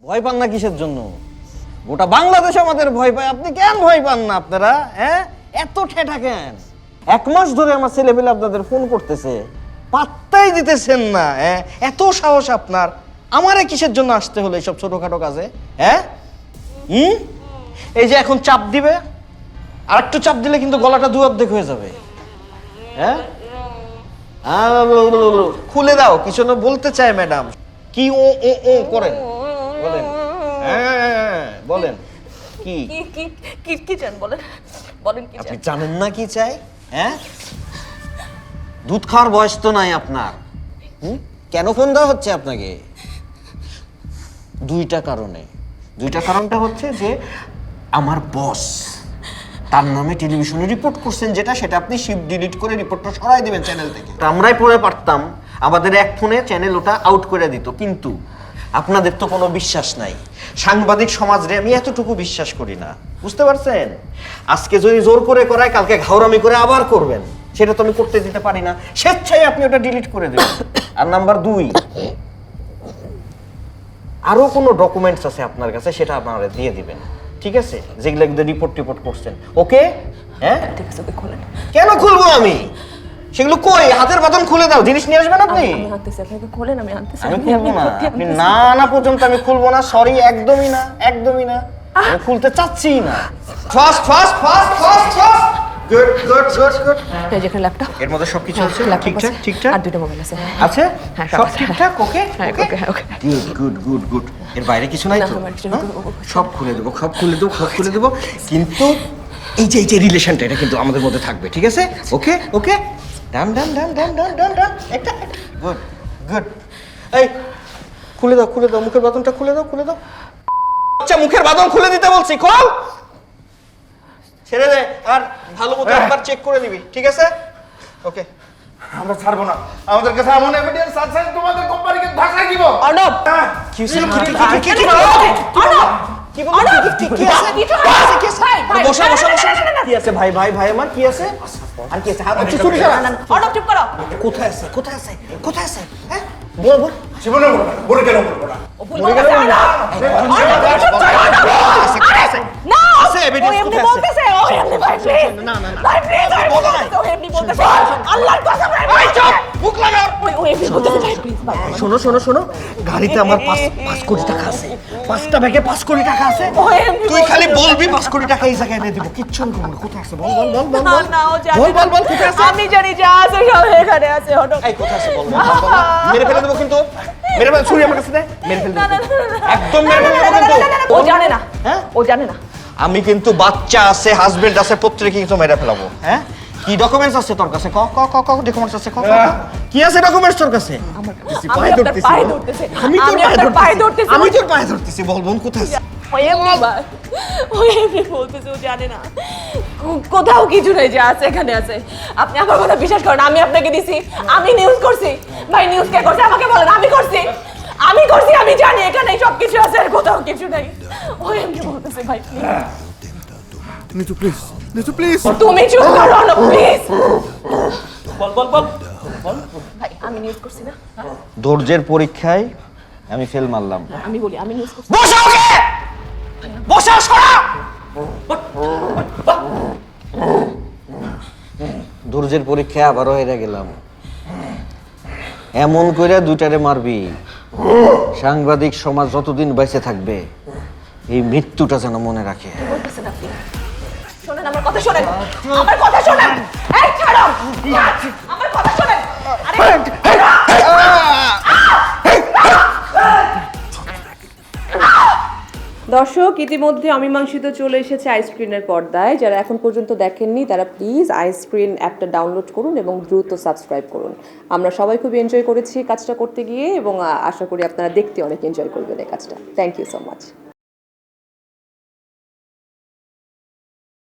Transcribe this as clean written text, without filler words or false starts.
ভয় পান না কিসের জন্য? গোটা বাংলাদেশ আমাদের ভয় পায়, আপনি কেন ভয় পান না? আপনারা এত ঠেঠা কেন? 1 মাস ধরে আমার ছেলেপেলে আপনাদের ফোন করতেছে, পাত্তাই দিতেছেন না। এত সাহস আপনার? আমারে কিসের জন্য আসতে হলো এইসব ছোটখাটো কাজে? এই যে এখন চাপ দিবে, আর একটু চাপ দিলে কিন্তু গলাটা 2 অর্ধেক হয়ে যাবে। খুলে দাও, কিছু না বলতে চায় ম্যাডাম। কি ও ও ও করেন? বলেন, বলেন কি কি চান বলেন, বলেন কি চান? আপনি জানেন না কি চাই? দুধ খাওয়ার বয়স তো নাই আপনার। কেন ফোন দেওয়া হচ্ছে আপনাকে? 2টা কারণে। 2টা কারণটা হচ্ছে যে আমার বস তার নামে টেলিভিশনে রিপোর্ট করছেন, সেটা আপনি শিপ ডিলিট করে রিপোর্টটা সরাই দিবেন চ্যানেল থেকে। আমরাই পরে পারতাম, আমাদের এক ফোনে চ্যানেল ওটা আউট করে দিত, কিন্তু আপনাদের তো কোনো বিশ্বাস নাই। সাংবাদিক সমাজরে আমি এতটুকু বিশ্বাস করি না, বুঝতে পারছেন? আজকে যদি জোর করে করায়, কালকে ঘাউরামি করে আবার করবেন, সেটা তো আমি করতে দিতে পারি না। স্বেচ্ছায় আপনি ওটা ডিলিট করে দেবেন। আর নাম্বার 2, আরো কোনো ডকুমেন্টস আছে আপনার কাছে, সেটা আপনারা দিয়ে দিবেন, ঠিক আছে? যেগুলো রিপোর্ট করছেন, ওকে? ঠিক আছে, খুলেন। কেন খুলবো আমি? সেগুলো কই? হাতের বাঁধন খুলে দাও, জিনিস নিয়ে আসবেন আপনি। আমি আনতেছি, আপনাকে খুলেন, আমি আনতেছি। আমি খুলবো না, আপনি না পর্যন্ত আমি খুলবো না। সরি, একদমই না, একদমই না। আমি খুলতে চাচ্ছি না। Fast fast fast fast fast. Good good good good. এই যে ল্যাপটপ, এর মধ্যে সবকিছু আছে ঠিকঠাক? ঠিকঠাক আর 2টা মোবাইল আছে। আছে সব ঠিকঠাক? Okay okay okay. Good good good good. এর বাইরে কিছু নাই তো? সব খুলে দেবো, সব খুলে দেবো, সব খুলে দেবো। কিন্তু এই যে রিলেশনটা, এটা কিন্তু আমাদের মধ্যে থাকবে, ঠিক আছে? ওকে ওকে। ডান ডান ডান ডান ডান ডান ডান। একটা গুড গুড। এই খুলে দাও, খুলে দাও, মুখের বাঁধনটা খুলে দাও, খুলে দাও। আচ্ছা, মুখের বাঁধন খুলে দিতে বলছি, খোল। ছেড়ে দে, আর ভালো মতো একবার চেক করে দিবি, ঠিক আছে? ওকে। আমরা ছাড়বো না, আমাদের কাছে এমন এভিডেন্স আছে তোমাদের কোম্পানিকে ধাক্কা দিব। অর্ণব, কি হইছে? অর্ণব, কি বলছো? কি আছে? বসা বসা বসা। কি আছে ভাই? ভাই ভাই আমার কি আছে? আর কি আছে? আচ্ছা চুরি সারা। অর্ণব চুপ করো। কোথায় আছে? কোথায় আছে? কোথায় আছে? বল বল। জীবনে বলে কেন বলবো না? ও ভুল বলতেছে, অর্ণব। না, আছে এভিডেন্স, এমনি কোথায় আছে? বলতেছে, ও এমনি ভাই প্লিজ। না না না। ভাই প্লিজ, ও এমনি বলতেছে। আল্লাহর কসম ভাই। এই চুপ, মুখ লাগা। ও এমনি বলতেছে, ভাই প্লিজ ভাই। শোনো শোনো শোনো, গাড়িতে আমার 5 কোটি টাকা আছে। 5টা ব্যাগে 5 কোটি টাকা আছে। ও এমনি তুই খালি বলবি 5 কোটি টাকা এই জায়গায় এনে দেব, কিচ্ছু না। কোথায় আছে? বল বল বল বল। না না, ও জানে। বল বল বল, কোথায় আছে? আমি জানি যা আছে সব এখানে আছে। অর্ণব, এই কোথায় আছে? বল বল বল। মেরে ফেলে দেবো কিন্তু। মেরে ফেলে, ছুরি আমার কাছে দে, মেরে ফেলে দেবো। একদম মেরে ফেলে দেবো কিন্তু। ও জানে না, হ্যাঁ? ও জানে না। আমি কিন্তু বাচ্চা আছে, হাজবেন্ড আছে, প্রত্যেককে কিন্তু মেরে ফেলাবো। কি ডকুমেন্টস আছে তোর কাছে? ক ক ক ক ডকুমেন্টস আছে? ক ক কি আছে ডকুমেন্টস তোর কাছে? আমি পায়ে আপনার ধরতেছি। পায়ে ধরতেছি। আমি তোর আপনার পায়ে ধরতেছি। আমি তোর পায়ে ধরতেছি। বল বোন, কোথায় আছে? ও এমনি বলতেছে, ও জানে না। কোথাও কিছু নেই, যা আছে এখানে আছে। আপনি আমার কথা বিশ্বাস করেন, আমি আপনাকে দিছি, আমি নিউজ করছি। ভাই নিউজ কে করছে আমাকে বলেন। আমি করছি, আমি জানি এখানে সব কিছু আছে, আর কোথাও কিছু নেই। ও এমনি বলতেছে, ভাই নিচু প্লিজ, নিচু প্লিজ। তুমি চুপ করো না প্লিজ। বল বল বল। ভাই আমি নিউজ করছি না। ধৈর্যের পরীক্ষায় আমি ফেল মারলাম। আমি বলি আমি নিউজ করছি। বসা ওকে, বসা, সরা। ধৈর্যের পরীক্ষায় আবারও হেরে গেলাম। এমন কইরা 2টারে মারবি, সাংবাদিক সমাজ যতদিন বেঁচে থাকবে এই মৃত্যুটা যেন মনে রাখে। বলতেছেন আপনি? শোনেন আমার কথা, শোনেন আমার কথা, শোনেন। এই ছাড়ো, আমার কথা শোনেন। দর্শক, ইতিমধ্যে অমীমাংসিত চলে এসেছে আইস্ক্রিনের পর্দায়। যারা এখন পর্যন্ত দেখেননি তারা প্লিজ আইস্ক্রিন অ্যাপটা ডাউনলোড করুন এবং দ্রুত সাবস্ক্রাইব করুন। আমরা সবাই খুব এনজয় করেছি কাজটা করতে গিয়ে, এবং আশা করি আপনারা দেখতে অনেক এনজয় করবেন এই কাজটা। Thank you so much.